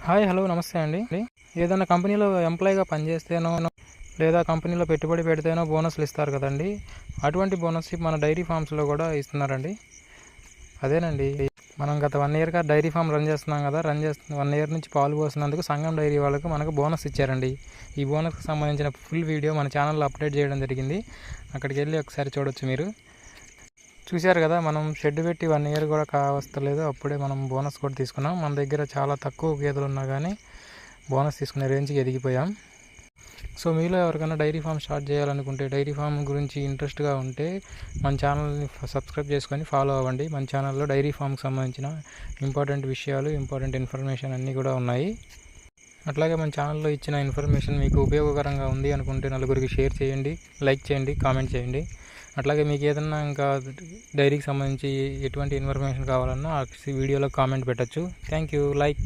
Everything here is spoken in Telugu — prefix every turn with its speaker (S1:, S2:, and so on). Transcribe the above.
S1: హాయ్ హలో నమస్తే అండి. ఏదైనా కంపెనీలో ఎంప్లాయీగా పనిచేస్తేనో లేదా కంపెనీలో పెట్టుబడి పెడితేనో బోనస్లు ఇస్తారు కదండి. అటువంటి బోనస్ మన డైరీ ఫామ్స్లో కూడా ఇస్తున్నారండి. అదేనండి, మనం గత 1 ఇయర్గా డైరీ ఫామ్ రన్ చేస్తున్నాం కదా. 1 ఇయర్ నుంచి పాలు పోసినందుకు సంఘం డైరీ వాళ్ళకు మనకు బోనస్ ఇచ్చారండి. ఈ బోనస్కి సంబంధించిన ఫుల్ వీడియో మన ఛానల్లో అప్డేట్ చేయడం జరిగింది. అక్కడికి వెళ్ళి ఒకసారి చూడొచ్చు. మీరు చూశారు కదా, మనం షెడ్ పెట్టి 1 ఇయర్ కూడా కావస్తలేదు, అప్పుడే మనం బోనస్ కూడా తీసుకున్నాం. మన దగ్గర చాలా తక్కువ గేదెలు ఉన్నా కానీ బోనస్ తీసుకునే రేంజ్కి ఎదిగిపోయాం. సో మీలో ఎవరికైనా డైరీ ఫామ్ స్టార్ట్ చేయాలనుకుంటే, డైరీ ఫామ్ గురించి ఇంట్రెస్ట్గా ఉంటే మన ఛానల్ని సబ్స్క్రైబ్ చేసుకొని ఫాలో అవ్వండి. మన ఛానల్లో డైరీ ఫామ్కి సంబంధించిన ఇంపార్టెంట్ విషయాలు, ఇంపార్టెంట్ ఇన్ఫర్మేషన్ అన్నీ కూడా ఉన్నాయి. అట్లాగే మన ఛానల్లో ఇచ్చిన ఇన్ఫర్మేషన్ మీకు ఉపయోగకరంగా ఉంది అనుకుంటే నలుగురికి షేర్ చేయండి, లైక్ చేయండి, కామెంట్ చేయండి. అట్లాగే మీకు ఏదన్నా ఇంకా డైరీకి సంబంధించి ఎటువంటి ఇన్ఫర్మేషన్ కావాలన్నా ఆ వీడియోలో కామెంట్ పెట్టచ్చు. Thank you. లైక్